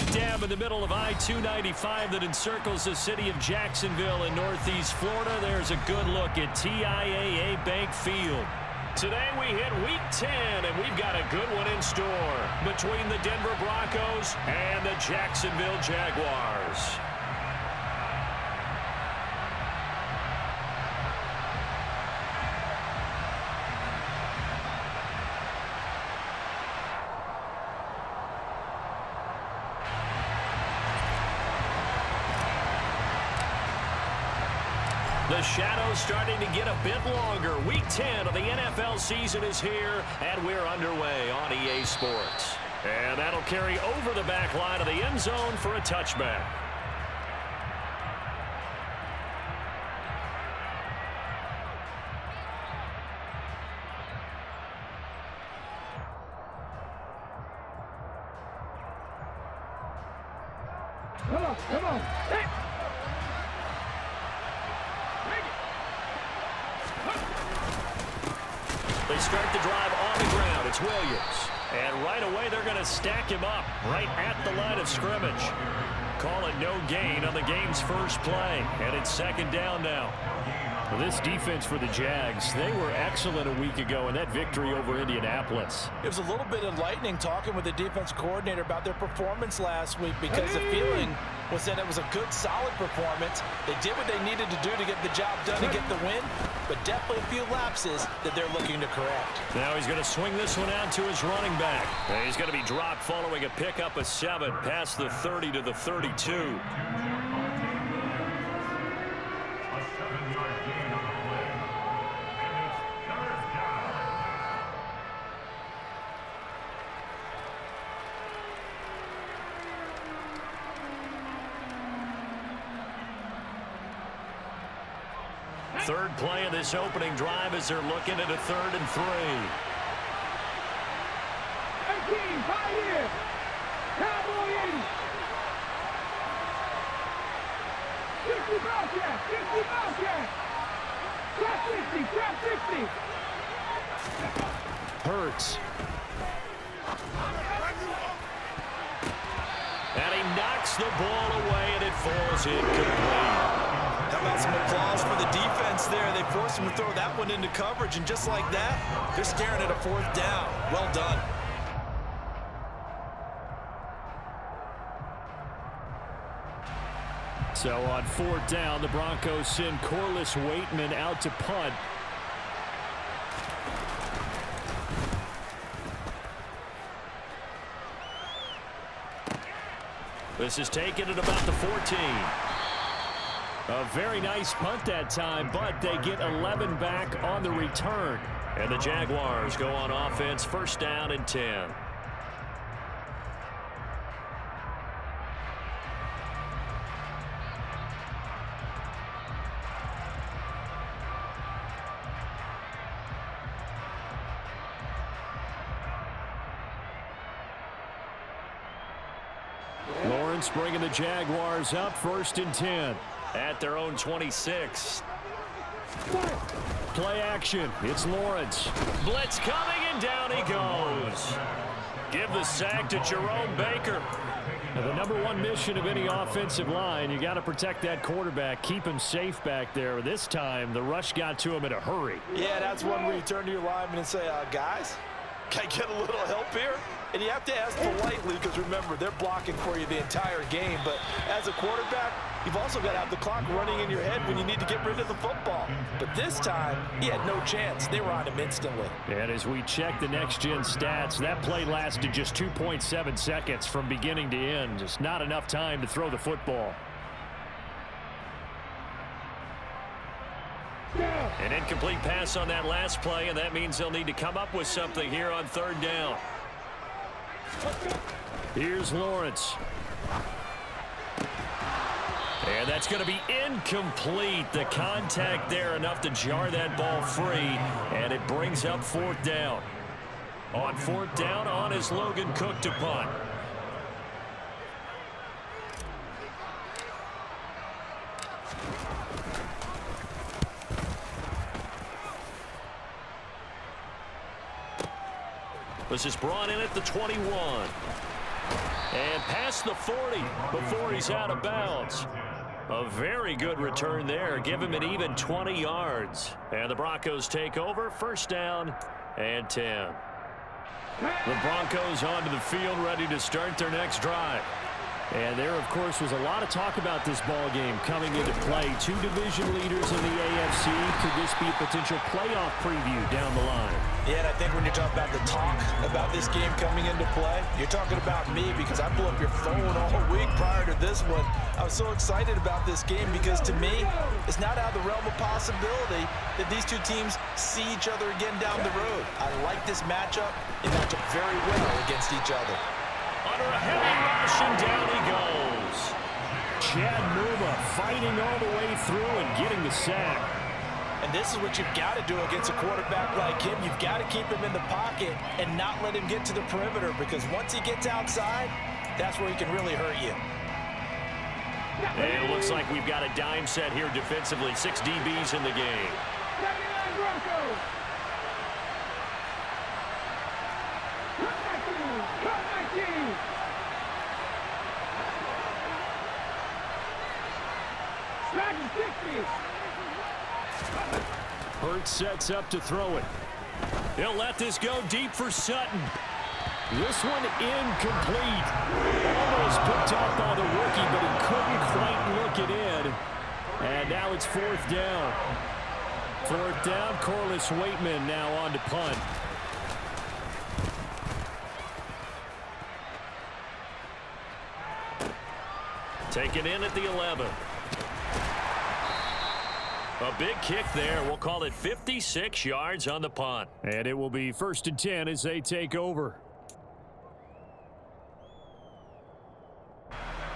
Second down in the middle of I-295 that encircles the city of Jacksonville in northeast Florida. There's a good look at TIAA Bank Field. Today we hit Week 10, and we've got a good one in store between the Denver Broncos and the Jacksonville Jaguars. The shadow's starting to get a bit longer. Week 10 of the NFL season is here, and we're underway on EA Sports. And that'll carry over the back line of the end zone for a touchback. Come on. Hey. They start the drive on the ground. It's Williams. And right away, they're going to stack him up right at the line of scrimmage. Call it no gain on the game's first play. And it's second down now. Well, this defense for the Jags, they were excellent a week ago in that victory over Indianapolis. It was a little bit enlightening talking with the defense coordinator about their performance last week because the feeling was that it was a good, solid performance. They did what they needed to do to get the job done and get the win, but definitely a few lapses that they're looking to correct. Now he's going to swing this one out to his running back. And he's going to be dropped following a pickup of 7 past the 30 to the 32. Third play of this opening drive as they're looking at a 3rd and 3. 18, 5 years. Cowboy 80. 50 Bobcat. 50 Bobcat. Trap 60. Trap 60. Hurts. And he knocks the ball away, and it falls incomplete. How about some applause for the defense there? They forced him to throw that one into coverage, and just like that, they're staring at a 4th down. Well done. So on 4th down, the Broncos send Corliss Waitman out to punt. This is taken at about the 14. A very nice punt that time, but they get 11 back on the return. And the Jaguars go on offense, 1st down and 10. Lawrence bringing the Jaguars up, 1st and 10. At their own 26. Play action. It's Lawrence. Blitz coming, and down he goes. Give the sack to Jerome Baker. Now, the #1 mission of any offensive line, you got to protect that quarterback, keep him safe back there. This time, the rush got to him in a hurry. Yeah, that's one where you turn to your lineman and say, guys, can I get a little help here? And you have to ask politely because, remember, they're blocking for you the entire game. But as a quarterback, you've also got to have the clock running in your head when you need to get rid of the football. But this time, he had no chance. They were on him instantly. And as we check the next-gen stats, that play lasted just 2.7 seconds from beginning to end. Just not enough time to throw the football. An incomplete pass on that last play, and that means they'll need to come up with something here on 3rd down. Here's Lawrence. And that's going to be incomplete. The contact there enough to jar that ball free, and it brings up 4th down. On 4th down, on is Logan Cook to punt. This is brought in at the 21. And past the 40 before he's out of bounds. A very good return there. Give him an even 20 yards. And the Broncos take over. First down and 10. The Broncos onto the field, ready to start their next drive. And there, of course, was a lot of talk about this ball game coming into play. Two division leaders in the AFC. Could this be a potential playoff preview down the line? Yeah, and I think when you're talking about the talk about this game coming into play, you're talking about me because I blew up your phone all week prior to this one. I was so excited about this game because, to me, it's not out of the realm of possibility that these two teams see each other again down the road. I like this matchup. They match up very well against each other. Under a heavy rush, and down he goes. Chad Muma fighting all the way through and getting the sack. And this is what you've got to do against a quarterback like him. You've got to keep him in the pocket and not let him get to the perimeter, because once he gets outside, that's where he can really hurt you. And it looks like we've got a dime set here defensively. 6 DBs in the game. Broncos. Hurts sets up to throw it. He'll let this go deep for Sutton. This one incomplete. Almost picked up by the rookie, but he couldn't quite look it in. And now it's 4th down. 4th down, Corliss Waitman now on to punt. Taken in at the 11. A big kick there. We'll call it 56 yards on the punt. And it will be 1st and 10 as they take over.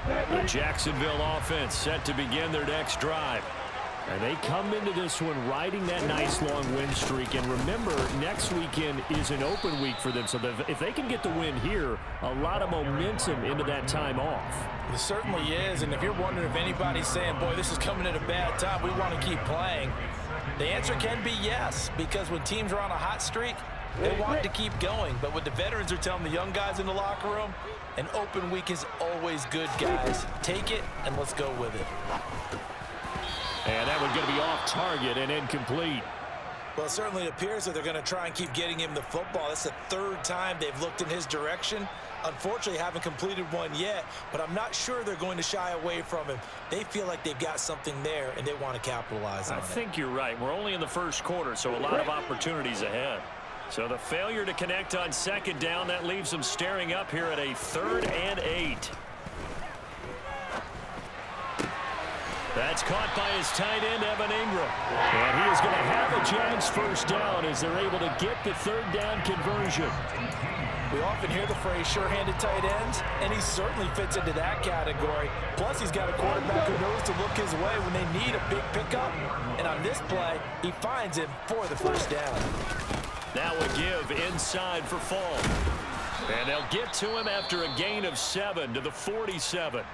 The Jacksonville offense set to begin their next drive. And they come into this one riding that nice long win streak. And remember, next weekend is an open week for them. So if they can get the win here, a lot of momentum into that time off. It certainly is. And if you're wondering if anybody's saying, boy, this is coming at a bad time, we want to keep playing, the answer can be yes. Because when teams are on a hot streak, they want to keep going. But what the veterans are telling the young guys in the locker room, an open week is always good, guys. Take it and let's go with it. And that one's going to be off target and incomplete. Well, it certainly appears that they're going to try and keep getting him the football. That's the 3rd time they've looked in his direction. Unfortunately, haven't completed one yet, but I'm not sure they're going to shy away from him. They feel like they've got something there, and they want to capitalize on it. I think you're right. We're only in the 1st quarter, so a lot of opportunities ahead. So the failure to connect on 2nd down, that leaves them staring up here at a 3rd and 8. That's caught by his tight end, Evan Ingram. And he is going to have a Jags 1st down as they're able to get the 3rd down conversion. We often hear the phrase sure-handed tight ends, and he certainly fits into that category. Plus, he's got a quarterback who knows to look his way when they need a big pickup. And on this play, he finds him for the 1st down. Now a give inside for Fall. And they'll get to him after a gain of 7 to the 47.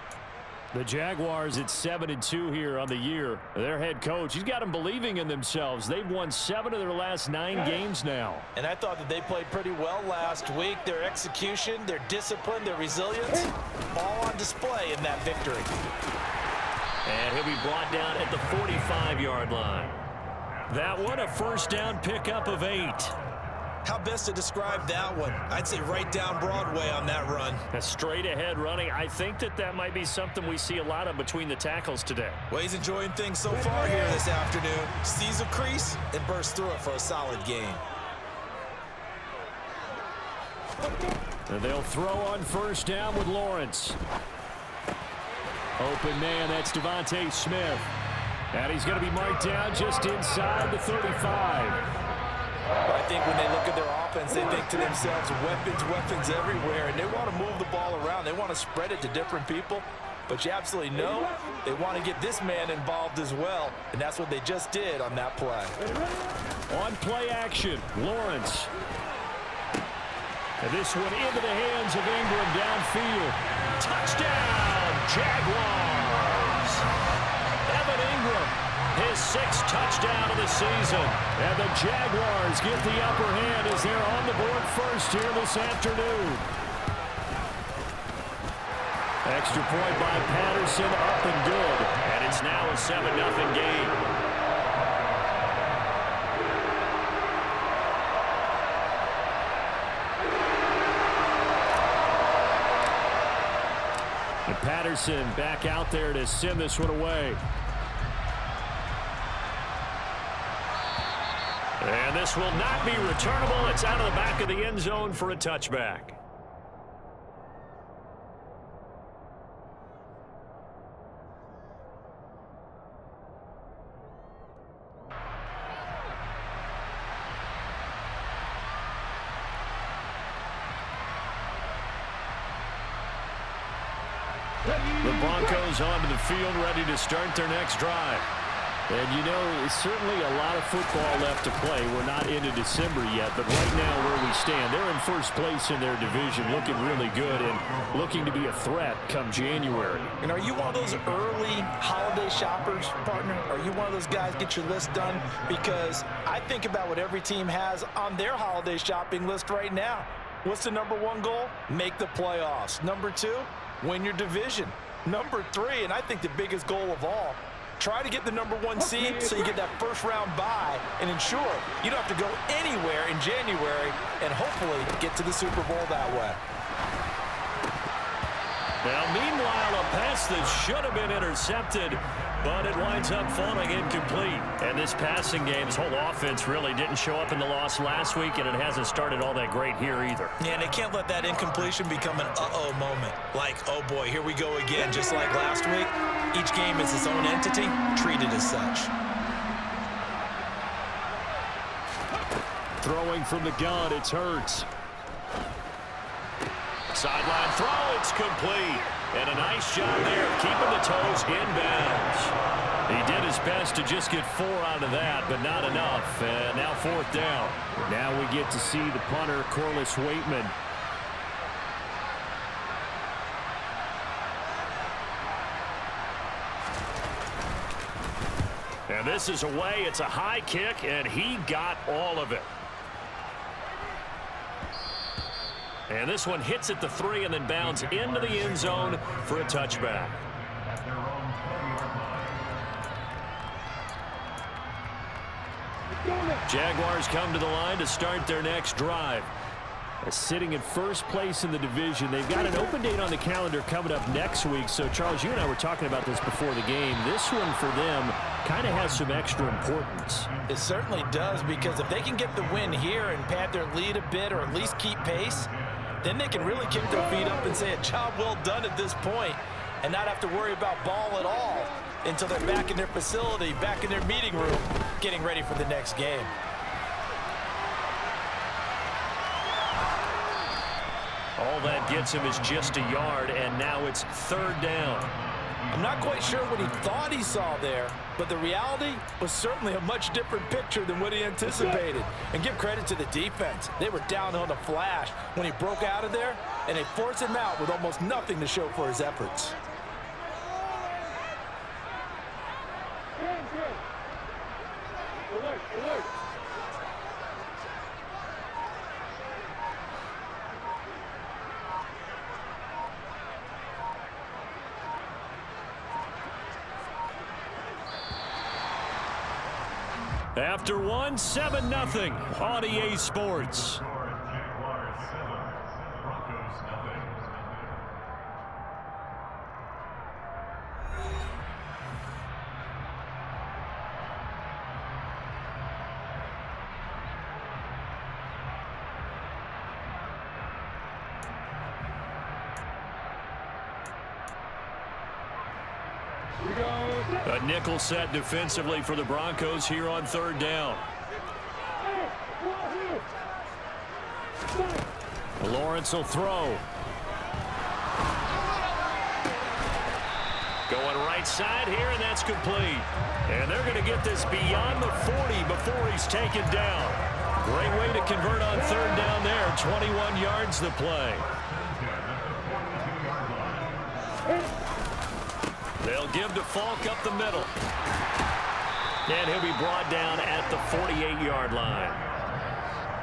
The Jaguars at 7-2 here on the year. Their head coach, he's got them believing in themselves. They've won 7 of their last 9 games now. And I thought that they played pretty well last week. Their execution, their discipline, their resilience, all on display in that victory. And he'll be brought down at the 45-yard line. That one, a 1st down pickup of 8. How best to describe that one? I'd say right down Broadway on that run. A straight ahead running. I think that might be something we see a lot of between the tackles today. Well, he's enjoying things so far here this afternoon. Sees a crease and bursts through it for a solid gain. And they'll throw on 1st down with Lawrence. Open man, that's Devontae Smith. And he's going to be marked down just inside the 35. I think when they look at their offense, they think to themselves, weapons everywhere, and they want to move the ball around. They want to spread it to different people, but you absolutely know they want to get this man involved as well, and that's what they just did on that play. On play action, Lawrence. And this one into the hands of Ingram downfield. Touchdown, Jaguars! Evan Ingram, his 6th touchdown of the season. And the Jaguars get the upper hand as they're on the board first here this afternoon. Extra point by Patterson, up and good. And it's now a 7-0 game. And Patterson back out there to send this one away. And this will not be returnable. It's out of the back of the end zone for a touchback. The Broncos onto the field, ready to start their next drive. And, you know, certainly a lot of football left to play. We're not into December yet, but right now where we stand, they're in first place in their division, looking really good and looking to be a threat come January. And are you one of those early holiday shoppers, partner? Are you one of those guys get your list done? Because I think about what every team has on their holiday shopping list right now. What's the #1 goal? Make the playoffs. #2, win your division. #3, and I think the biggest goal of all, try to get the #1 seed so you get that first-round bye and ensure you don't have to go anywhere in January and hopefully get to the Super Bowl that way. Now, meanwhile, a pass that should have been intercepted, but it winds up falling incomplete. And this passing game, this whole offense really didn't show up in the loss last week, and it hasn't started all that great here either. Yeah, and they can't let that incompletion become an uh-oh moment. Like, oh boy, here we go again, just like last week. Each game is its own entity, treated as such. Throwing from the gun, it's Hurts. Sideline throw, it's complete. And a nice job there of keeping the toes inbounds. He did his best to just get 4 out of that, but not enough. And now 4th down. Now we get to see the punter, Corliss Waitman. And this is away. It's a high kick, and he got all of it. And this one hits at the 3 and then bounds into the end zone for a touchback. Jaguars come to the line to start their next drive. Sitting in first place in the division. They've got an open date on the calendar coming up next week. So, Charles, you and I were talking about this before the game. This one for them kind of has some extra importance. It certainly does, because if they can get the win here and pad their lead a bit or at least keep pace, then they can really kick their feet up and say a job well done at this point and not have to worry about ball at all until they're back in their facility, back in their meeting room, getting ready for the next game. All that gets him is just a yard, and now it's 3rd down. I'm not quite sure what he thought he saw there, but the reality was certainly a much different picture than what he anticipated. And give credit to the defense. They were down on the flash when he broke out of there, and they forced him out with almost nothing to show for his efforts. After one, 7-0 on EA Sports. A nickel set defensively for the Broncos here on 3rd down. Lawrence will throw. Going right side here, and that's complete. And they're going to get this beyond the 40 before he's taken down. Great way to convert on 3rd down there. 21 yards to play. They'll give to Falk up the middle. And he'll be brought down at the 48-yard line.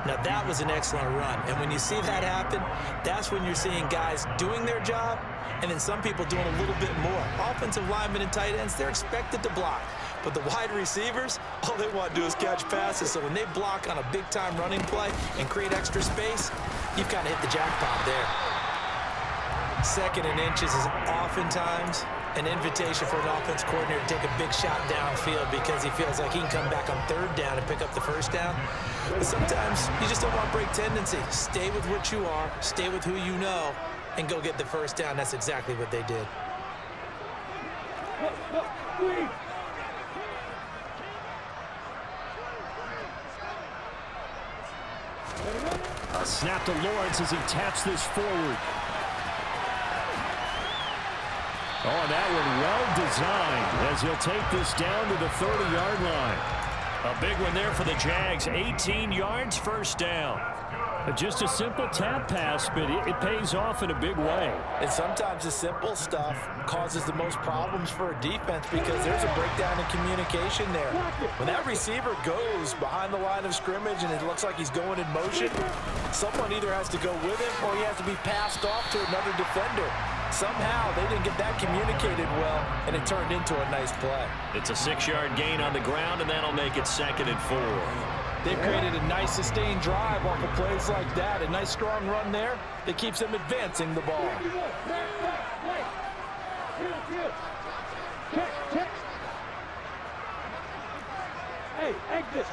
Now, that was an excellent run. And when you see that happen, that's when you're seeing guys doing their job and then some people doing a little bit more. Offensive linemen and tight ends, they're expected to block. But the wide receivers, all they want to do is catch passes. So when they block on a big-time running play and create extra space, you've kind of hit the jackpot there. 2nd and inches is oftentimes an invitation for an offense coordinator to take a big shot downfield because he feels like he can come back on 3rd down and pick up the 1st down. But sometimes you just don't want break tendency. Stay with what you are, stay with who you know, and go get the 1st down. That's exactly what they did. A snap to Lawrence as he taps this forward. Oh, that one well designed as he'll take this down to the 30-yard line. A big one there for the Jags. 18 yards, 1st down. Just a simple tap pass, but it pays off in a big way. And sometimes the simple stuff causes the most problems for a defense because there's a breakdown in communication there. When that receiver goes behind the line of scrimmage and it looks like he's going in motion, someone either has to go with him or he has to be passed off to another defender. Somehow they didn't get that communicated well, and it turned into a nice play. It's a 6-yard gain on the ground, and that'll make it 2nd and 4. They've created a nice sustained drive off of plays like that. A nice strong run there that keeps them advancing the ball. Hey, exit.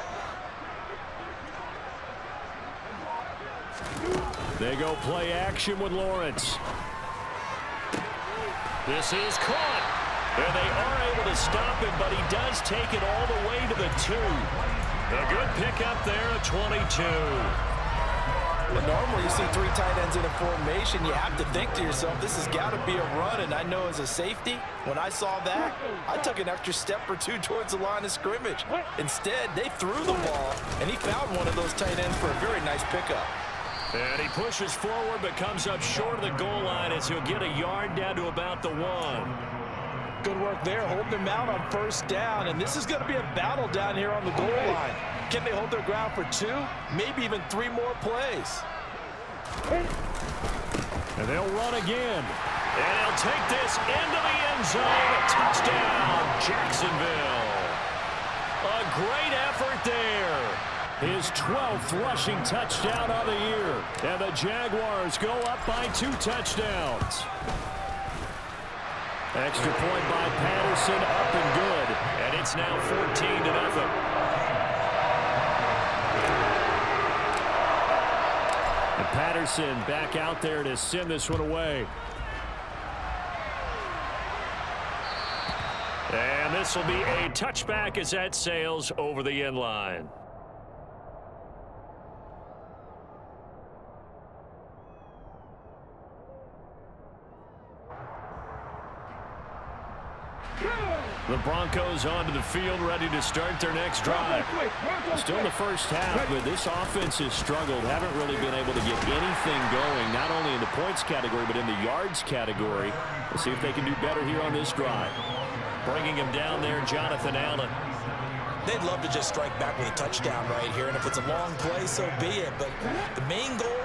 They go play action with Lawrence. This is caught. And they are able to stop him, but he does take it all the way to the 2. A good pickup there at 22. And normally you see 3 tight ends in a formation, you have to think to yourself, this has got to be a run. And I know as a safety, when I saw that, I took an extra step or 2 towards the line of scrimmage. Instead, they threw the ball, and he found one of those tight ends for a very nice pickup. And he pushes forward but comes up short of the goal line as he'll get a yard down to about the 1. Good work there, holding them out on 1st down. And this is going to be a battle down here on the goal line. Can they hold their ground for 2, maybe even 3 more plays? And they'll run again. And he'll take this into the end zone. Touchdown, Jacksonville. A great effort there. His 12th rushing touchdown of the year. And the Jaguars go up by 2 touchdowns. Extra point by Patterson, up and good. And it's now 14-0. And Patterson back out there to send this one away. And this will be a touchback as that sails over the end line. The Broncos onto the field, ready to start their next drive. Still in the 1st half, but this offense has struggled. Haven't really been able to get anything going, not only in the points category, but in the yards category. We'll see if they can do better here on this drive. Bringing him down there, Jonathan Allen. They'd love to just strike back with a touchdown right here, and if it's a long play, so be it. But the main goal,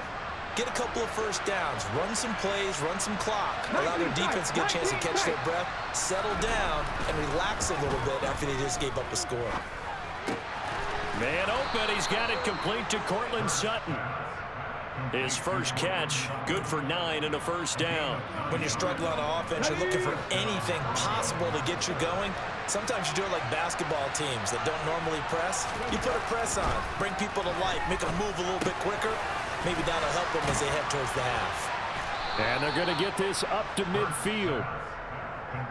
get a couple of 1st downs, run some plays, run some clock, allow their defense to get a chance to catch their breath, settle down, and relax a little bit after they just gave up a score. Man open, he's got it complete to Cortland Sutton. His first catch, good for 9 and a 1st down. When you're struggling on offense, you're looking for anything possible to get you going. Sometimes you do it like basketball teams that don't normally press. You put a press on, bring people to life, make them move a little bit quicker. Maybe that'll help them as they head towards the half. And they're going to get this up to midfield.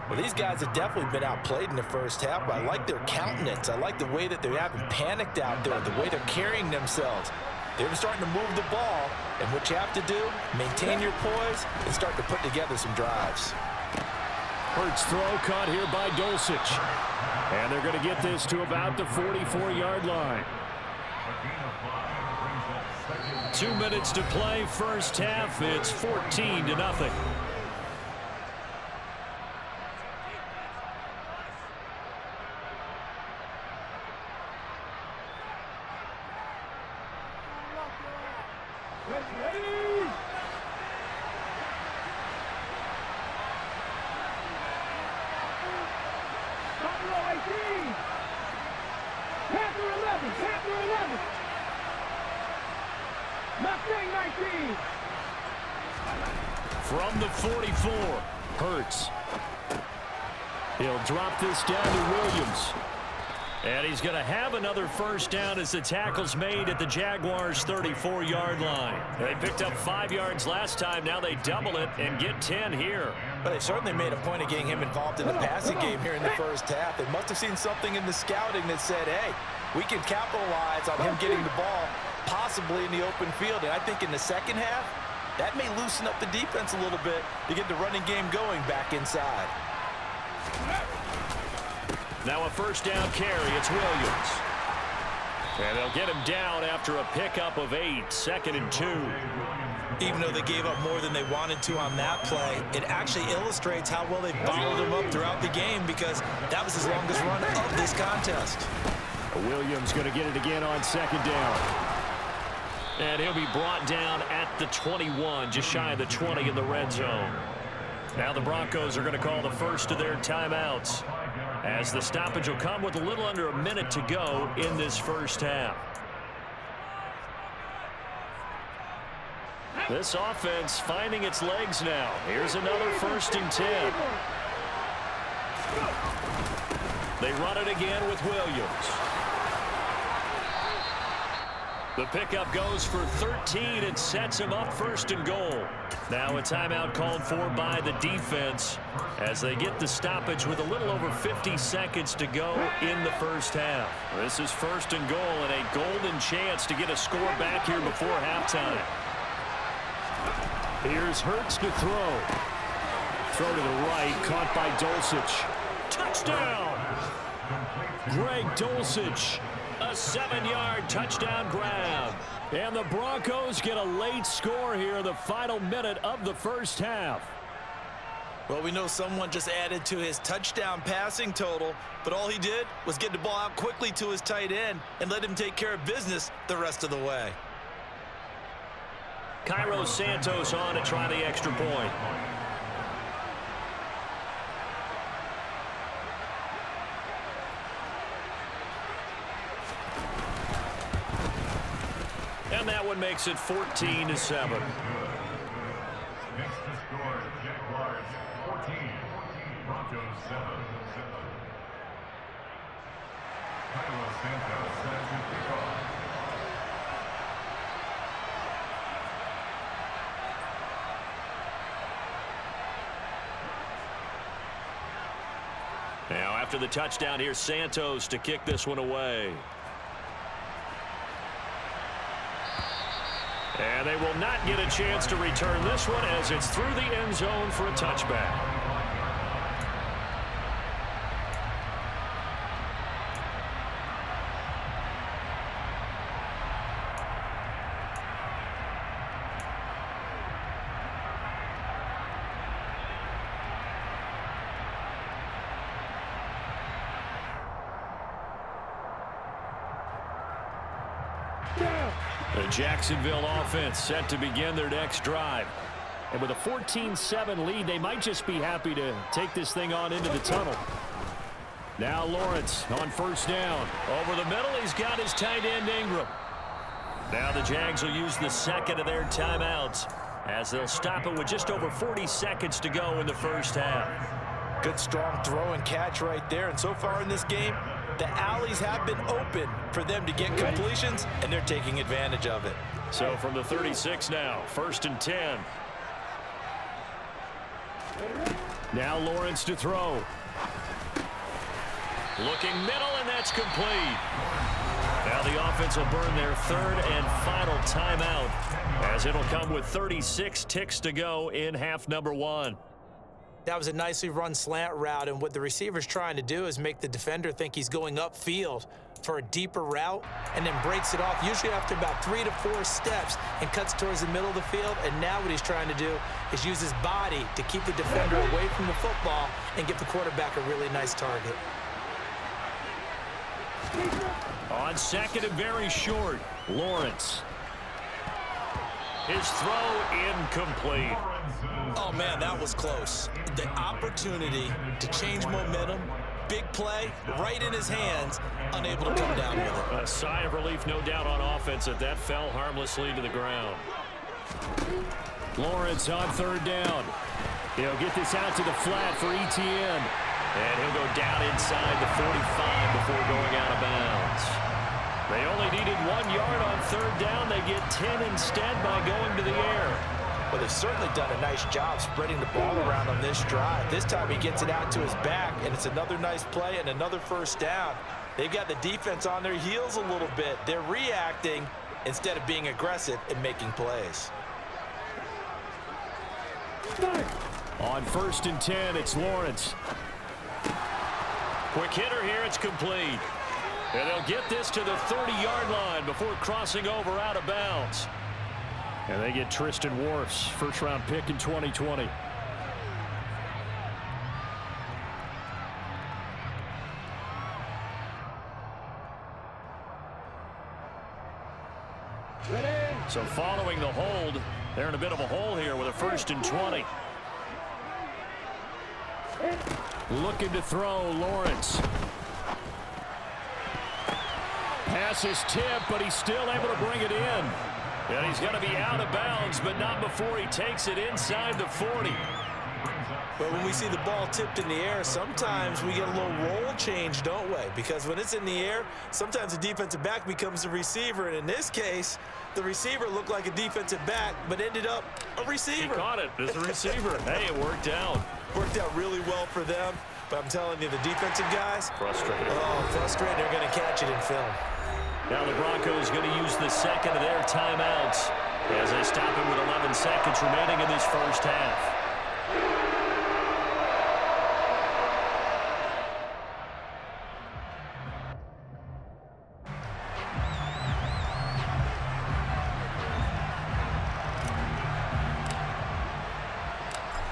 Well, these guys have definitely been outplayed in the 1st half, but I like their countenance. I like the way that they haven't panicked out there, the way they're carrying themselves. They're starting to move the ball, and what you have to do, maintain your poise and start to put together some drives. Hurts throw caught here by Dulcich. And they're going to get this to about the 44-yard line. 2 minutes to play, 1st half. It's 14-0. Chapter 11. Mustang 19. From the 44, Hurts. He'll drop this down to Williams. And he's going to have another first down as the tackle's made at the Jaguars' 34-yard line. They picked up 5 yards last time. Now they double it and get 10 here. But they certainly made a point of getting him involved in the passing game here in the first half. They must have seen something in the scouting that said, hey, we can capitalize on him getting the ball possibly in the open field. And I think in the second half, that may loosen up the defense a little bit to get the running game going back inside. Now a first down carry. It's Williams. And they'll get him down after a pickup of 8, 2nd and 2. Even though they gave up more than they wanted to on that play, it actually illustrates how well they bottled him up throughout the game because that was his longest run of this contest. Williams going to get it again on 2nd down. And he'll be brought down at the 21, just shy of the 20 in the red zone. Now the Broncos are going to call the first of their timeouts, as the stoppage will come with a little under a minute to go in this first half. This offense finding its legs now. Here's another 1st and 10. They run it again with Williams. The pickup goes for 13 and sets him up 1st and goal. Now a timeout called for by the defense as they get the stoppage with a little over 50 seconds to go in the first half. This is 1st and goal and a golden chance to get a score back here before halftime. Here's Hurts to throw. Throw to the right, caught by Dulcich. Touchdown! Greg Dulcich. A 7-yard touchdown grab. And the Broncos get a late score here in the final minute of the first half. Well, we know someone just added to his touchdown passing total, but all he did was get the ball out quickly to his tight end and let him take care of business the rest of the way. Cairo Santos on to try the extra point. And that one makes it 14-7. Next to score, Jaguars 14, Broncos 7. Cairo Santos has the kickoff. Now after the touchdown, here's Santos to kick this one away. And they will not get a chance to return this one as it's through the end zone for a touchback. The Jacksonville offense set to begin their next drive. And with a 14-7 lead, they might just be happy to take this thing on into the tunnel. Now Lawrence on first down. Over the middle, he's got his tight end Ingram. Now the Jags will use the second of their timeouts as they'll stop it with just over 40 seconds to go in the first half. Good strong throw and catch right there. And so far in this game, the alleys have been open for them to get completions, and they're taking advantage of it. So from the 36 now, 1st and 10. Now Lawrence to throw. Looking middle, and that's complete. Now the offense will burn their 3rd and final timeout as it'll come with 36 ticks to go in half number 1. That was a nicely run slant route, and what the receiver's trying to do is make the defender think he's going upfield for a deeper route and then breaks it off, usually after about 3 to 4 steps, and cuts towards the middle of the field. And now what he's trying to do is use his body to keep the defender away from the football and give the quarterback a really nice target. On second and very short, Lawrence. His throw incomplete. Oh, man, that was close. The opportunity to change momentum big play right in his hands, unable to come down with it. A sigh of relief, no doubt, on offense that fell harmlessly to the ground. Lawrence on third down. He'll get this out to the flat for ETN. And he'll go down inside the 45 before going out of bounds. They only needed 1 yard on third down. They get 10 instead by going to the air. Well, they've certainly done a nice job spreading the ball around on this drive. This time he gets it out to his back, and it's another nice play and another first down. They've got the defense on their heels a little bit. They're reacting instead of being aggressive and making plays. On 1st and 10, it's Lawrence. Quick hitter here, it's complete. And they'll get this to the 30-yard line before crossing over out of bounds. And they get Tristan Wirfs, first-round pick in 2020. So following the hold, they're in a bit of a hole here with a 1st and 20. Looking to throw, Lawrence. Pass is tipped, but he's still able to bring it in. And he's going to be out of bounds, but not before he takes it inside the 40. But when we see the ball tipped in the air, sometimes we get a little roll change, don't we? Because when it's in the air, sometimes the defensive back becomes the receiver. And in this case, the receiver looked like a defensive back, but ended up a receiver. He caught it as a receiver. Hey, it worked out. Worked out really well for them. But I'm telling you, the defensive guys, Frustrated. oh, frustrated. They're going to catch it in film. Now the Broncos going to use the second of their timeouts as they stop it with 11 seconds remaining in this first half.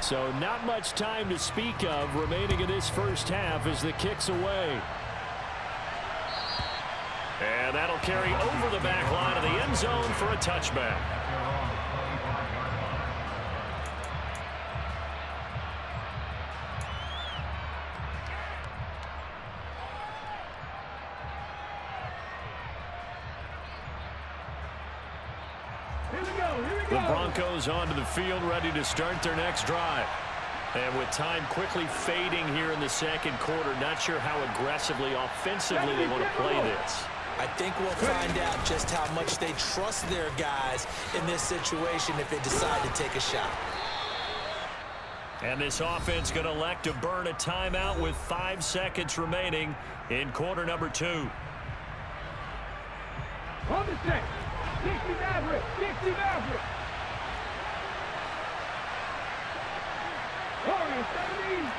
So not much time to speak of remaining in this first half as the kick's away. And that'll carry over the back line of the end zone for a touchback. The Broncos onto the field, ready to start their next drive. And with time quickly fading here in the second quarter, not sure how aggressively, offensively they want to play this. I think we'll find out just how much they trust their guys in this situation if they decide to take a shot. And this offense going to elect to burn a timeout with 5 seconds remaining in quarter number 2. On the set. 60 Maverick. 60 Maverick. Warriors 17.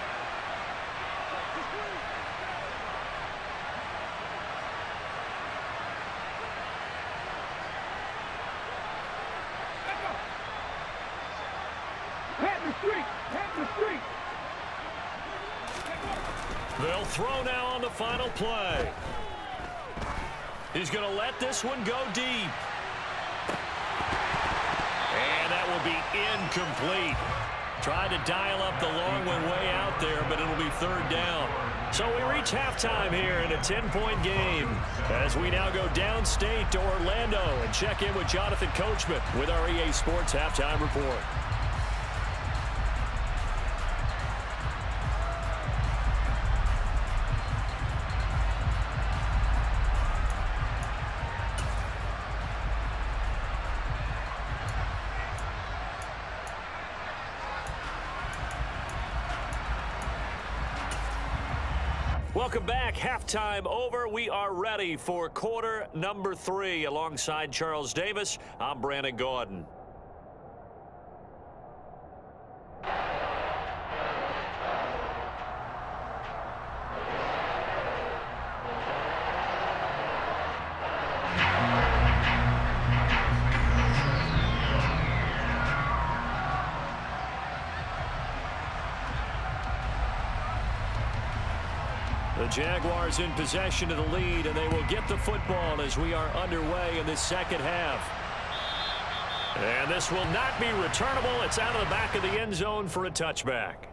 They'll throw now on the final play. He's going to let this one go deep. And that will be incomplete. Tried to dial up the long one way out there, but it'll be third down. So we reach halftime here in a 10-point game as we now go downstate to Orlando and check in with Jonathan Coachman with our EA Sports Halftime Report. Welcome back. Halftime over. We are ready for quarter number 3. Alongside Charles Davis, I'm Brandon Gordon. The Jaguars in possession of the lead, and they will get the football as we are underway in this second half. And this will not be returnable. It's out of the back of the end zone for a touchback.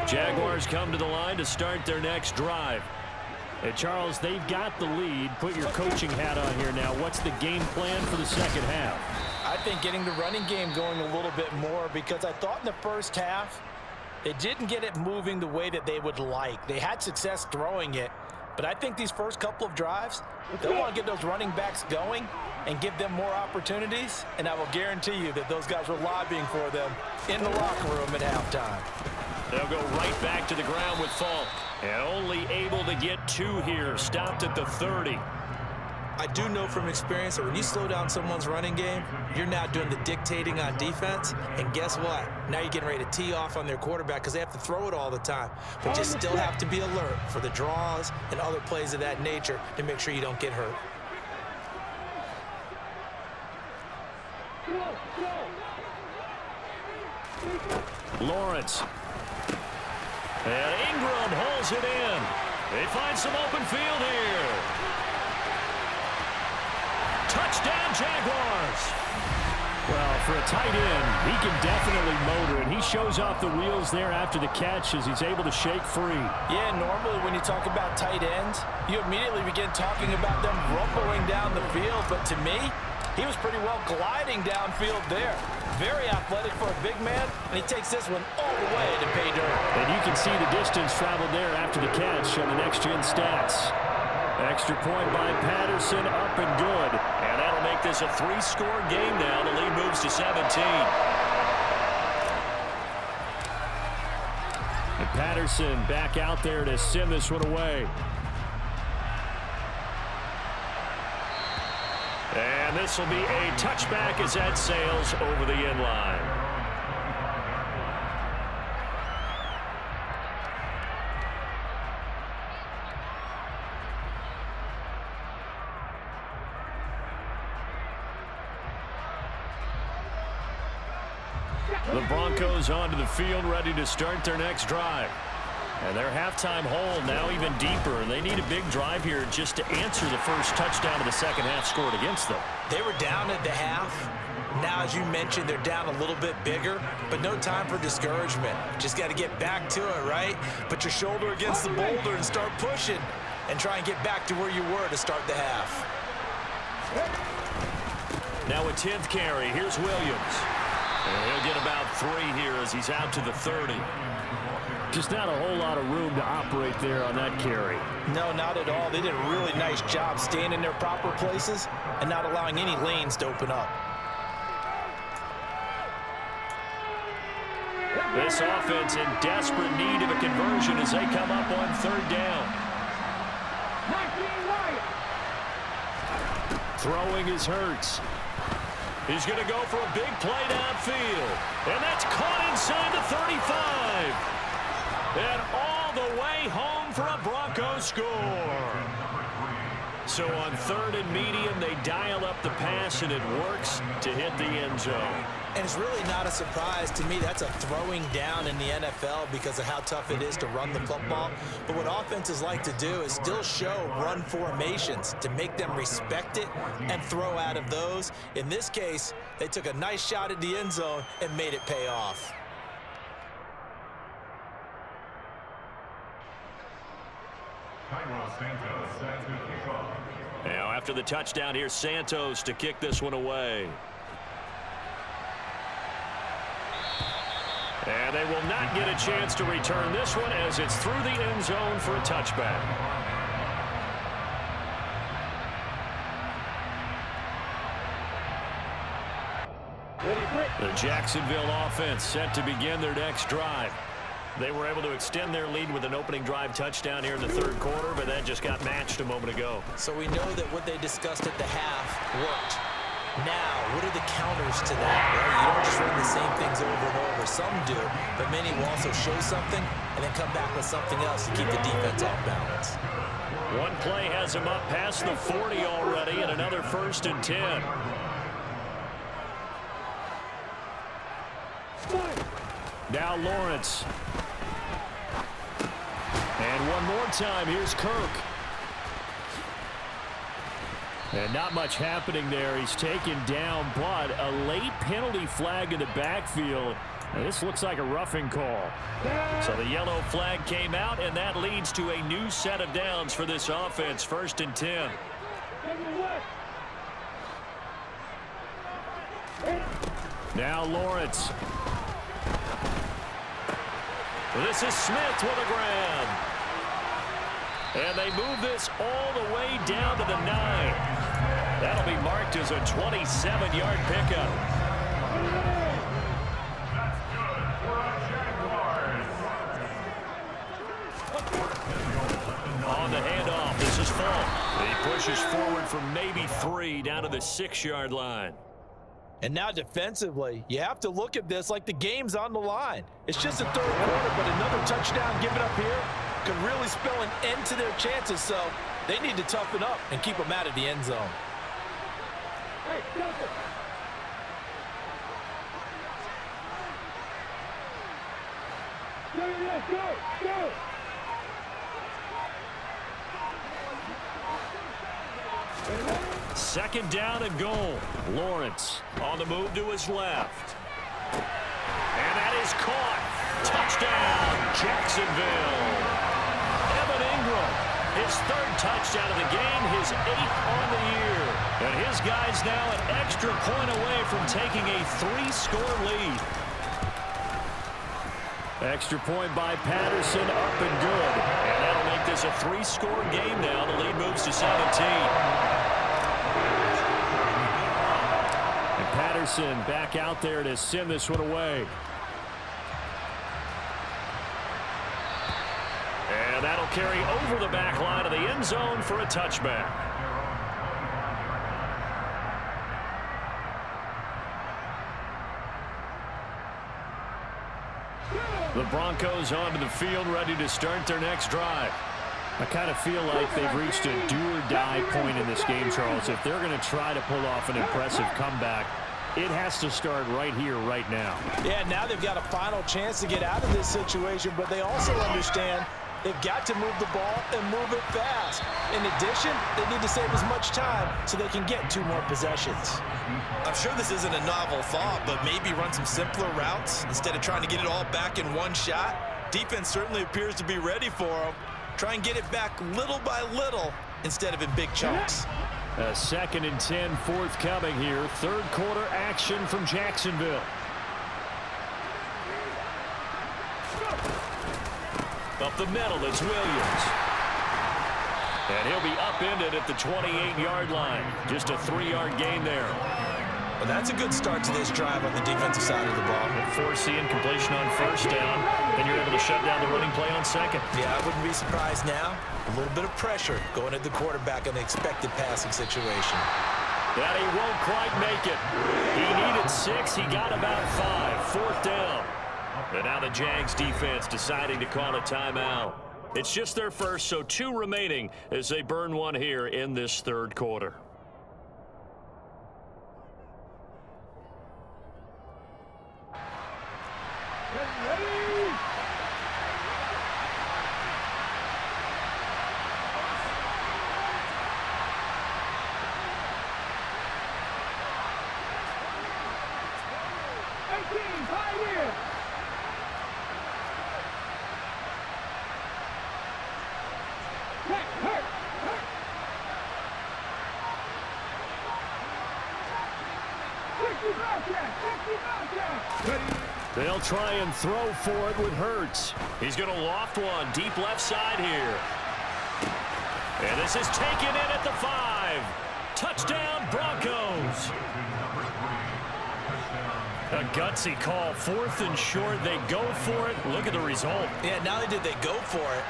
Jaguars come to the line to start their next drive. Hey, Charles, they've got the lead. Put your coaching hat on here now. What's the game plan for the second half? I think getting the running game going a little bit more, because I thought in the first half they didn't get it moving the way that they would like. They had success throwing it, but I think these first couple of drives, they'll want to get those running backs going and give them more opportunities, and I will guarantee you that those guys were lobbying for them in the locker room at halftime. They'll go right back to the ground with Falk. And only able to get 2 here. Stopped at the 30. I do know from experience that when you slow down someone's running game, you're now doing the dictating on defense. And guess what? Now you're getting ready to tee off on their quarterback because they have to throw it all the time. But you still have to be alert for the draws and other plays of that nature to make sure you don't get hurt. Lawrence. And Ingram holds it in. They find some open field here. Touchdown, Jaguars. Well, for a tight end, he can definitely motor, and he shows off the wheels there after the catch as he's able to shake free. Yeah, normally when you talk about tight ends, you immediately begin talking about them rumbling down the field. But to me, he was pretty well gliding downfield there. Very athletic for a big man, and he takes this one all the way to pay dirt. And you can see the distance traveled there after the catch on the next-gen stats. Extra point by Patterson, up and good. And that'll make this a 3-score game now. The lead moves to 17. And Patterson back out there to send this one away. And this will be a touchback as that sails over the end line. The Broncos onto the field, ready to start their next drive. And their halftime hole now even deeper. And they need a big drive here just to answer the first touchdown of the second half scored against them. They were down at the half. Now, as you mentioned, they're down a little bit bigger, but no time for discouragement. Just got to get back to it, right? Put your shoulder against the boulder and start pushing and try and get back to where you were to start the half. Now a 10th carry. Here's Williams. And he'll get about 3 here as he's out to the 30. Just not a whole lot of room to operate there on that carry. No, not at all. They did a really nice job staying in their proper places and not allowing any lanes to open up. This offense in desperate need of a conversion as they come up on 3rd down. Throwing is Hurts. He's going to go for a big play downfield. And that's caught inside the 35. And all the way home for a Broncos score. So on 3rd and medium, they dial up the pass, and it works to hit the end zone. And it's really not a surprise to me. That's a throwing down in the NFL because of how tough it is to run the football. But what offenses like to do is still show run formations to make them respect it and throw out of those. In this case, they took a nice shot at the end zone and made it pay off. Now after the touchdown, here's Santos to kick this one away. And they will not get a chance to return this one as it's through the end zone for a touchback. The Jacksonville offense set to begin their next drive. They were able to extend their lead with an opening drive touchdown here in the 3rd quarter, but that just got matched a moment ago. So we know that what they discussed at the half worked. Now, what are the counters to that, right? You don't just run the same things over and over. Some do, but many will also show something and then come back with something else to keep the defense off balance. One play has him up past the 40 already, and another 1st and 10. Now Lawrence. And one more time, here's Kirk. And not much happening there. He's taken down, but a late penalty flag in the backfield. This looks like a roughing call. So the yellow flag came out, and that leads to a new set of downs for this offense. 1st and 10. Now Lawrence. This is Smith with a grab. And they move this all the way down to the 9. That'll be marked as a 27-yard pickup. That's good for a Jaguars. On the handoff, this is Falk. He pushes forward for maybe 3 down to the 6-yard line. And now defensively, you have to look at this like the game's on the line. It's just a 3rd quarter, but another touchdown given up here could really spell an end to their chances, so they need to toughen up and keep them out of the end zone. Hey, Delta. Go. 2nd down and goal. Lawrence on the move to his left. And that is caught. Touchdown, Jacksonville. Evan Ingram, his 3rd touchdown of the game, his 8th on the year. And his guy's now an extra point away from taking a 3-score lead. Extra point by Patterson, up and good. And that'll make this a 3-score game now. The lead moves to 17. Patterson back out there to send this one away. And that'll carry over the back line of the end zone for a touchback. The Broncos onto the field, ready to start their next drive. I kind of feel like they've reached a do-or-die point in this game, Charles. If they're going to try to pull off an impressive comeback, it has to start right here, right now. Yeah, now they've got a final chance to get out of this situation, but they also understand they've got to move the ball and move it fast. In addition, they need to save as much time so they can get 2 more possessions. I'm sure this isn't a novel thought, but maybe run some simpler routes instead of trying to get it all back in one shot. Defense certainly appears to be ready for them. Try and get it back little by little instead of in big chunks. A 2nd and 10 forthcoming here. 3rd quarter action from Jacksonville. Up the middle, it's Williams. And he'll be upended at the 28-yard line. Just a 3-yard gain there. Well, that's a good start to this drive on the defensive side of the ball. Force the incompletion on 1st down. Then you're able to shut down the running play on 2nd. Yeah, I wouldn't be surprised now. A little bit of pressure going at the quarterback on the expected passing situation. That he won't quite make it. He needed 6. He got about 5. 4th down. And now the Jags defense deciding to call a timeout. It's just their first, so 2 remaining as they burn one here in this 3rd quarter. They'll try and throw for it with Hurts. He's going to loft one deep left side here. And this is taken in at the 5. Touchdown, Broncos. A gutsy call. 4th and short. They go for it. Look at the result. Yeah, not only did they go for it,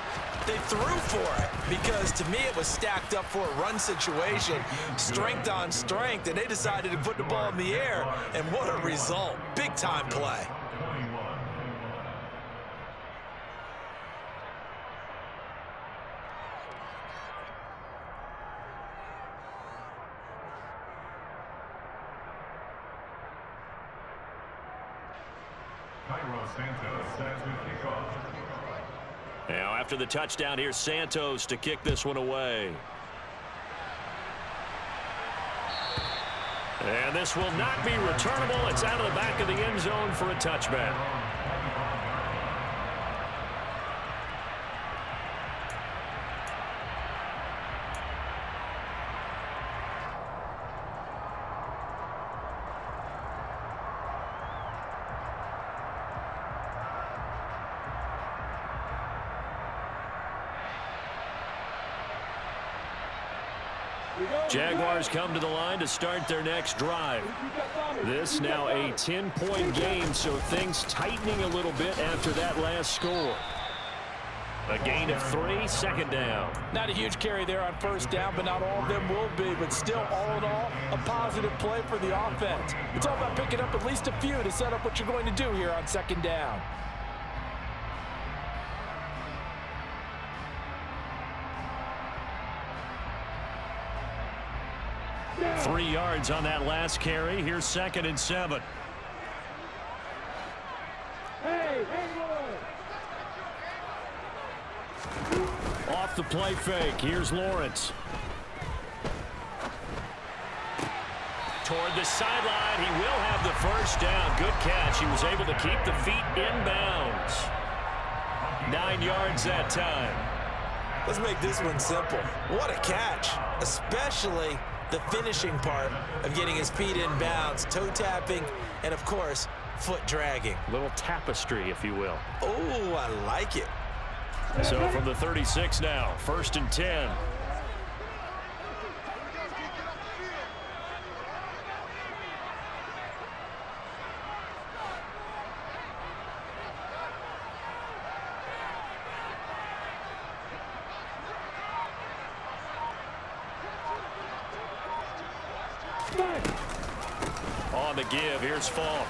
they threw for it, because to me it was stacked up for a run situation, strength on strength, and they decided to put the ball in the air, and what a result. Big time play. Now after the touchdown, here's Santos to kick this one away. And this will not be returnable. It's out of the back of the end zone for a touchback. Jaguars come to the line to start their next drive. This now a 10-point game, so things tightening a little bit after that last score. A gain of 3, second down. Not a huge carry there on first down, but not all of them will be. But still, all in all, a positive play for the offense. It's all about picking up at least a few to set up what you're going to do here on second down. 3 yards on that last carry. Here's 2nd and 7. Off the play fake. Here's Lawrence. Toward the sideline. He will have the first down. Good catch. He was able to keep the feet in bounds. 9 yards that time. Let's make this one simple. What a catch, especially the finishing part of getting his feet in bounds, toe tapping, and of course, foot dragging. Little tapestry, if you will. Oh, I like it. So from the 36 now, 1st and 10. On the give, here's Falk.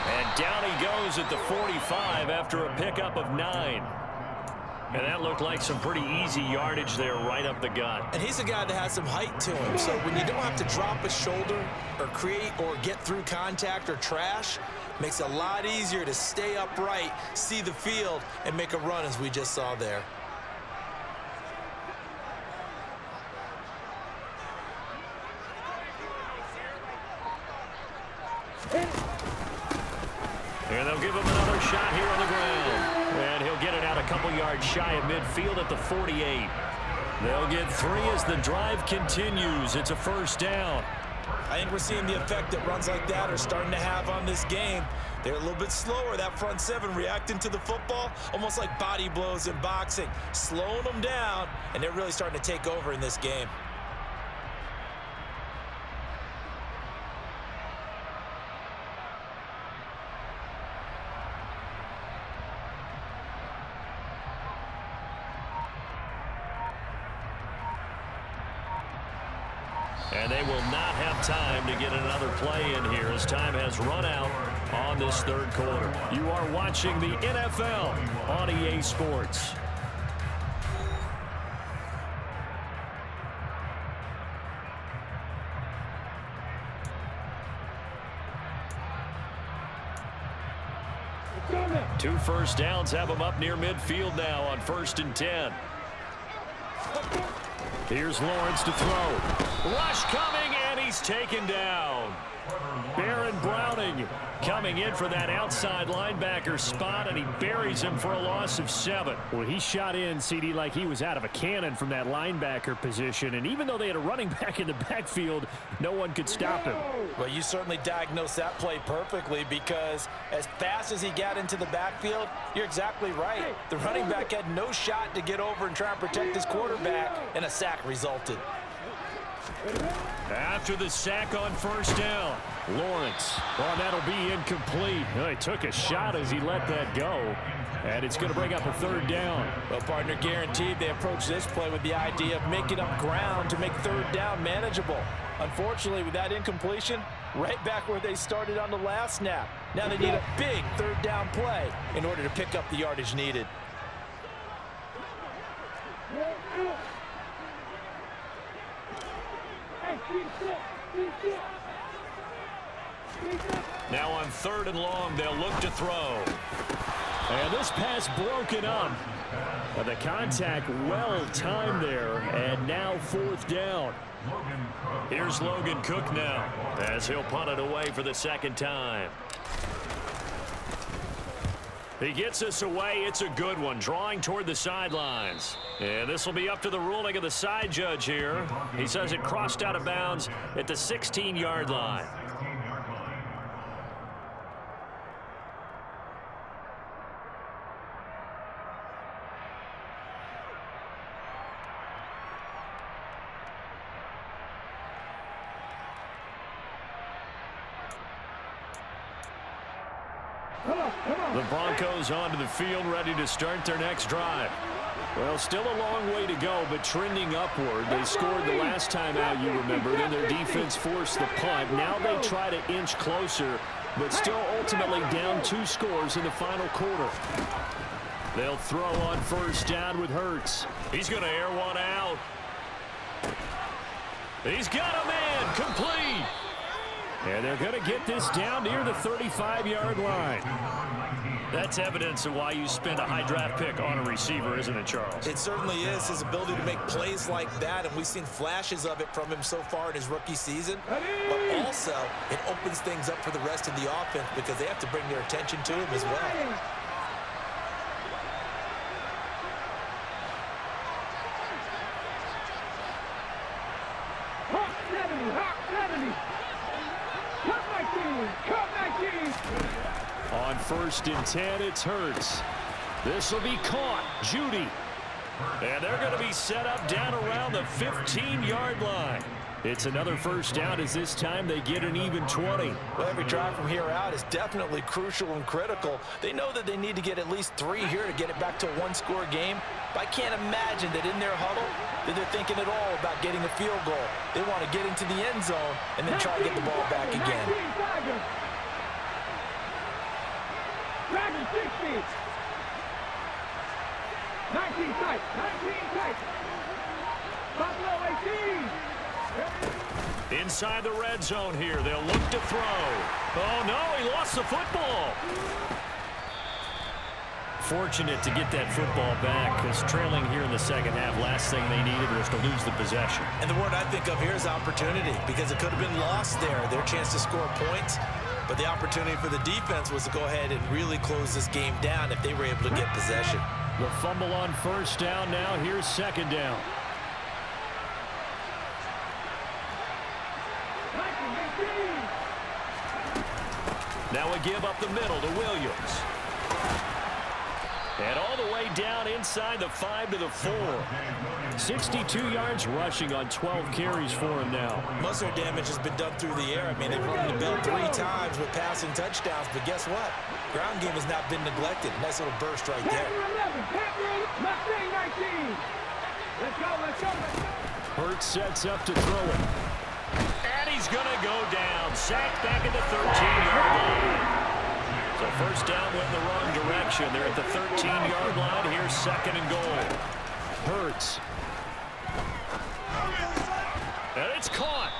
And down he goes at the 45 after a pickup of 9. And that looked like some pretty easy yardage there right up the gut. And he's a guy that has some height to him, so when you don't have to drop a shoulder or create or get through contact or trash, makes it a lot easier to stay upright, see the field, and make a run as we just saw there. And they'll give him another shot here on the ground. And he'll get it out a couple yards shy of midfield at the 48. They'll get 3 as the drive continues. It's a first down. I think we're seeing the effect that runs like that are starting to have on this game. They're a little bit slower, that front 7 reacting to the football, almost like body blows in boxing, slowing them down, and they're really starting to take over in this game. And they will not have time to get another play in here as time has run out on this 3rd quarter. You are watching the NFL on EA Sports. Two first downs have them up near midfield now on 1st and 10. Here's Lawrence to throw. Rush coming, and he's taken down. Baron Browning coming in for that outside linebacker spot, and he buries him for a loss of 7. Well, he shot in, CD, like he was out of a cannon from that linebacker position, and even though they had a running back in the backfield, no one could stop him. Well, you certainly diagnosed that play perfectly, because as fast as he got into the backfield, you're exactly right. The running back had no shot to get over and try and protect his quarterback, and a sack resulted. After the sack on first down, Lawrence. Well, that'll be incomplete. Well, he took a shot as he let that go, and it's going to bring up a 3rd down. Well, partner, guaranteed they approach this play with the idea of making up ground to make 3rd down manageable. Unfortunately, with that incompletion, right back where they started on the last snap. Now they need a big 3rd down play in order to pick up the yardage needed. Now on 3rd and long, they'll look to throw. And this pass broken up. But the contact well timed there, and now 4th down. Here's Logan Cook now as he'll punt it away for the 2nd time. He gets us away. It's a good one, drawing toward the sidelines. And this will be up to the ruling of the side judge here. He says it crossed out of bounds at the 16-yard line. The Broncos onto the field, ready to start their next drive. Well, still a long way to go, but trending upward. They scored the last time out, you remember. Then their defense forced the punt. Now they try to inch closer, but still ultimately down 2 scores in the final quarter. They'll throw on 1st down with Hurts. He's going to air one out. He's got a man, complete. And they're going to get this down near the 35-yard line. That's evidence of why you spend a high draft pick on a receiver, isn't it, Charles? It certainly is, his ability to make plays like that, and we've seen flashes of it from him so far in his rookie season. But also, it opens things up for the rest of the offense because they have to bring their attention to him as well. On 1st and 10, it's Hurts. This will be caught. Judy. And they're going to be set up down around the 15-yard line. It's another 1st down as this time they get an even 20. Well, every drive from here out is definitely crucial and critical. They know that they need to get at least 3 here to get it back to a 1-score game. But I can't imagine that in their huddle that they're thinking at all about getting a field goal. They want to get into the end zone and then try to get the ball back again. Dragon 60. 19 tight. 19 tight. Buffalo 18. Inside the red zone here. They'll look to throw. Oh, no, he lost the football. Fortunate to get that football back because trailing here in the 2nd half, last thing they needed was to lose the possession. And the word I think of here is opportunity because it could have been lost there, their chance to score points. But the opportunity for the defense was to go ahead and really close this game down if they were able to get possession. The fumble on 1st down now. Here's 2nd down. Now a give up the middle to Williams. And all the way down inside the 5 to the 4. 62 yards rushing on 12 carries for him now. Most of their damage has been done through the air. I mean, they've run the bell 3 times with passing touchdowns, but guess what? Ground game has not been neglected. Nice little burst right there. Hurts sets up to throw it. And he's going to go down. Sacked back at the 13-yard line. So 1st down went in the wrong direction. They're at the 13-yard line. Here's 2nd and goal. Hurts. And it's caught.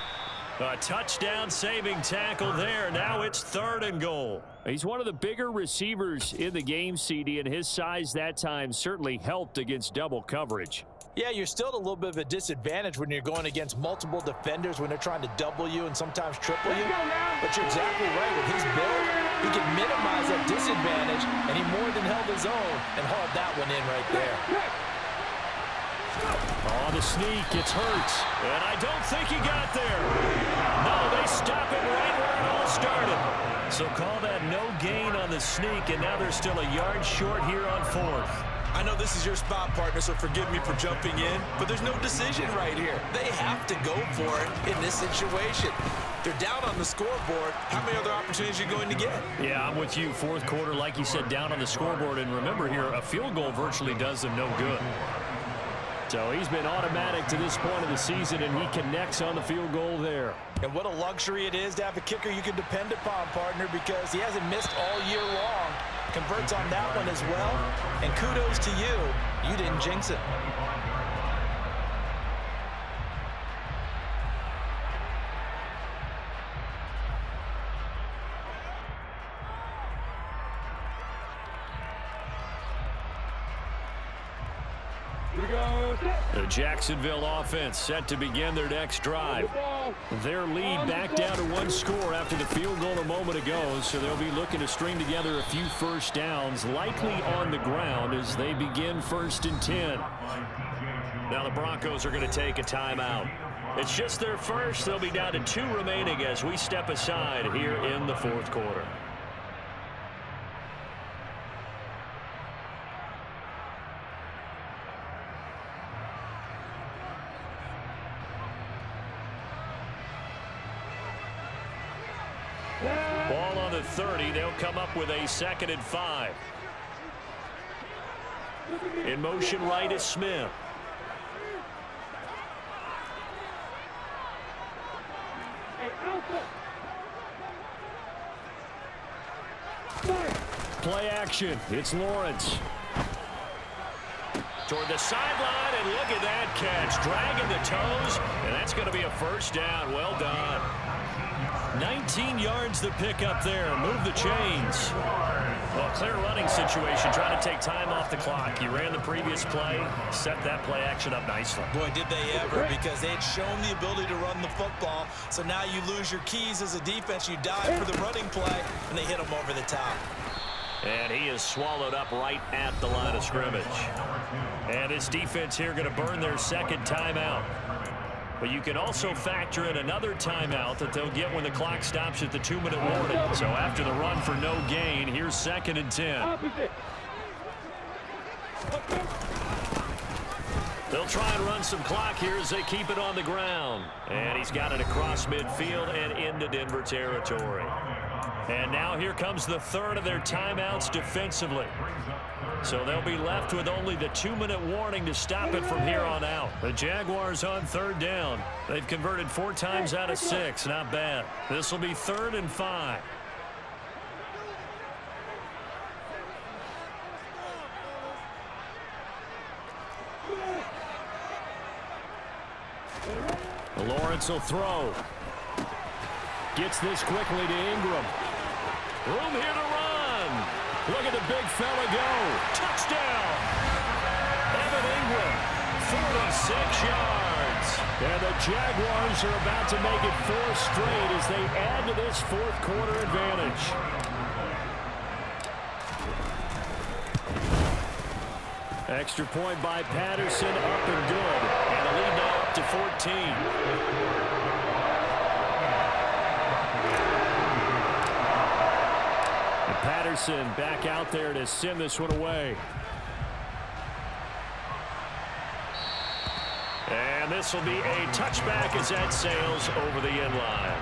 A touchdown-saving tackle there. Now it's 3rd and goal. He's one of the bigger receivers in the game, CD, and his size that time certainly helped against double coverage. Yeah, you're still at a little bit of a disadvantage when you're going against multiple defenders when they're trying to double you and sometimes triple you. But you're exactly right. With his build, he can minimize that disadvantage, and he more than held his own and hauled that one in right there. Oh, the sneak. It's Hurts. And I don't think he got there. No, they stop it right where it all started. So call that no gain on the sneak, and now they're still a yard short here on 4th. I know this is your spot, partner, so forgive me for jumping in, but there's no decision right here. They have to go for it in this situation. They're down on the scoreboard. How many other opportunities are you going to get? Yeah, I'm with you. 4th quarter, like you said, down on the scoreboard. And remember here, a field goal virtually does them no good. So he's been automatic to this point of the season, and he connects on the field goal there. And what a luxury it is to have a kicker you can depend upon, partner, because he hasn't missed all year long. Converts on that one as well. And kudos to you. You didn't jinx it. The Jacksonville offense set to begin their next drive. Their lead back down to 1 score after the field goal a moment ago, so they'll be looking to string together a few first downs, likely on the ground as they begin 1st and 10. Now the Broncos are going to take a timeout. It's just their first. They'll be down to 2 remaining as we step aside here in the 4th quarter. Ball on the 30. They'll come up with a 2nd and 5. In motion right is Smith. Play action. It's Lawrence. Toward the sideline, and look at that catch. Dragging the toes, and that's going to be a first down. Well done. 19 yards to pick up there. Move the chains. Well, clear running situation, trying to take time off the clock. You ran the previous play, set that play action up nicely. Boy, did they ever, because they had shown the ability to run the football. So now you lose your keys as a defense. You dive for the running play, and they hit them over the top. And he is swallowed up right at the line of scrimmage. And this defense here going to burn their 2nd timeout. But you can also factor in another timeout that they'll get when the clock stops at the 2-minute warning. So after the run for no gain, here's 2nd and 10. They'll try and run some clock here as they keep it on the ground. And he's got it across midfield and into Denver territory. And now here comes the 3rd of their timeouts defensively. So they'll be left with only the 2-minute warning to stop it from here on out. The Jaguars on 3rd down. They've converted 4 times out of 6. Not bad. This will be 3rd and 5. Lawrence will throw. Gets this quickly to Ingram. Room here to run. Look at the big fella go. Touchdown. Evan Ingram, 46 yards. And the Jaguars are about to make it 4 straight as they add to this 4th quarter advantage. Extra point by Patterson, up and good. And the lead now up to 14. Patterson back out there to send this one away. And this will be a touchback as that sails over the end line.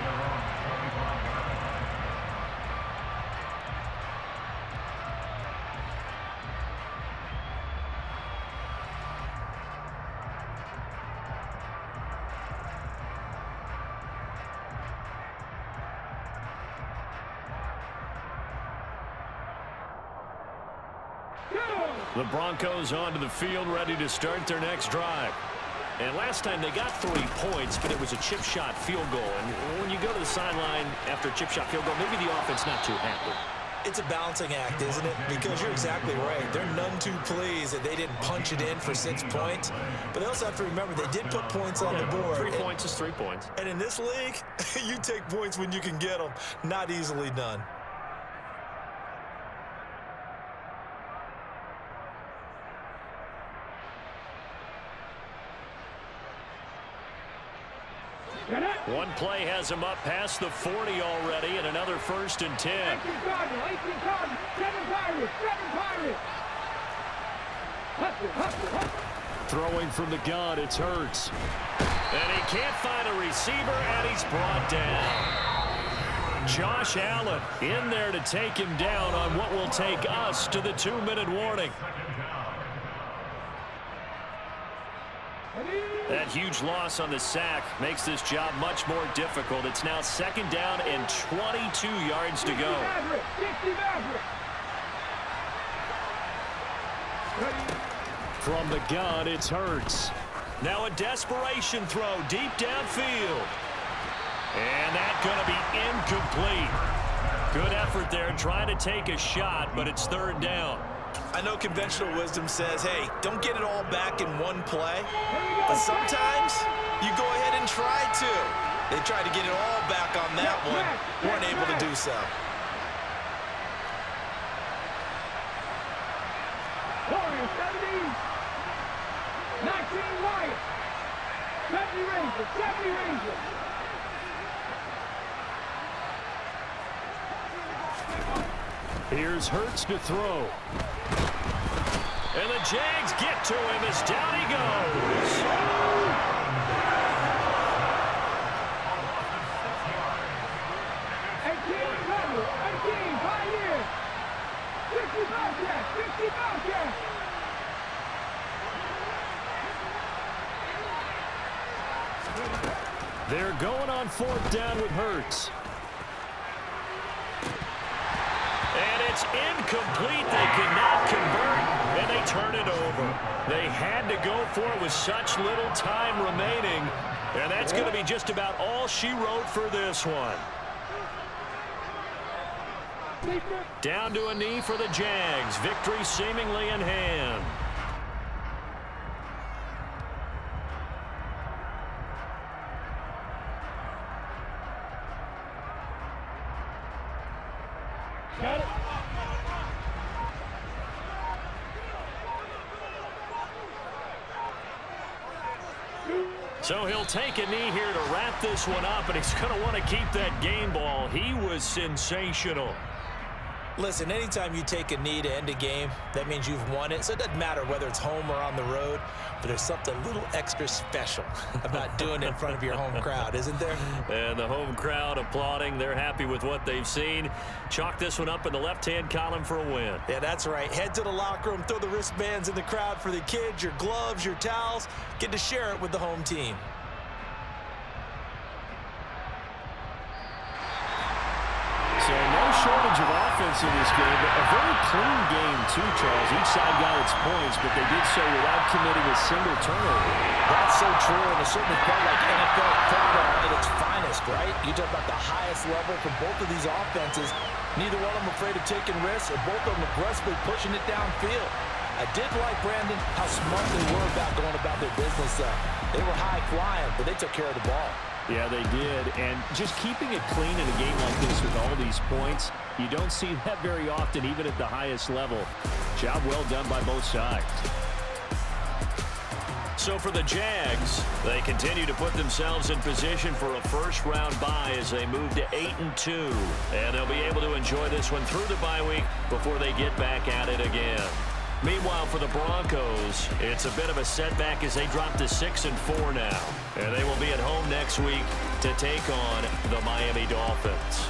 The Broncos onto the field, ready to start their next drive. And last time they got 3 points, but it was a chip shot field goal. And when you go to the sideline after a chip shot field goal, maybe the offense not too happy. It's a balancing act, isn't it? Because you're exactly right. They're none too pleased that they didn't punch it in for 6 points. But they also have to remember they did put points on the board. 3 points is 3 points. And in this league, you take points when you can get them. Not easily done. One play has him up past the 40 already, and another 1st and 10. Throwing from the gun, it's Hurts. And he can't find a receiver, and he's brought down. Josh Allen in there to take him down on what will take us to the 2-minute warning. That huge loss on the sack makes this job much more difficult. It's now 2nd down and 22 yards to go. From the gun, it's Hurts. Now a desperation throw deep downfield. And that's going to be incomplete. Good effort there trying to take a shot, but it's 3rd down. I know conventional wisdom says, hey, don't get it all back in one play. But sometimes you go ahead and try to. They tried to get it all back on that one. Weren't able to do so. Warriors 70. 19 Wyatt. 70 Rangers. 70 Rangers. Here's Hurts to throw. And the Jags get to him as down he goes. 18, Pioneers. 60 Bobcats. 60 Bobcats. They're going on 4th down with Hurts. And it's incomplete. They cannot convert, and they turn it over. They had to go for it with such little time remaining, and that's going to be just about all she wrote for this one. Down to a knee for the Jags. Victory seemingly in hand. Got it. So he'll take a knee here to wrap this one up, and he's going to want to keep that game ball. He was sensational. Listen, anytime you take a knee to end a game, that means you've won it. So it doesn't matter whether it's home or on the road, but there's something a little extra special about doing it in front of your home crowd, isn't there? And the home crowd applauding. They're happy with what they've seen. Chalk this one up in the left-hand column for a win. Yeah, that's right. Head to the locker room, throw the wristbands in the crowd for the kids, your gloves, your towels. Get to share it with the home team. So no shortage of offense in this game, but a very clean game too, Charles. Each side got its points, but they did so without committing a single turnover. That's so true, and it certainly felt like NFL football at its finest, right? You talk about the highest level from both of these offenses. Neither one of them afraid of taking risks, and both of them aggressively pushing it downfield. I did like, Brandon, how smart they were about going about their business. They were high-flying, but they took care of the ball. Yeah, they did. And just keeping it clean in a game like this with all these points, you don't see that very often, even at the highest level. Job well done by both sides. So for the Jags, they continue to put themselves in position for a first-round bye as they move to 8-2. And they'll be able to enjoy this one through the bye week before they get back at it again. Meanwhile, for the Broncos, it's a bit of a setback as they drop to 6-4 now. And they will be at home next week to take on the Miami Dolphins.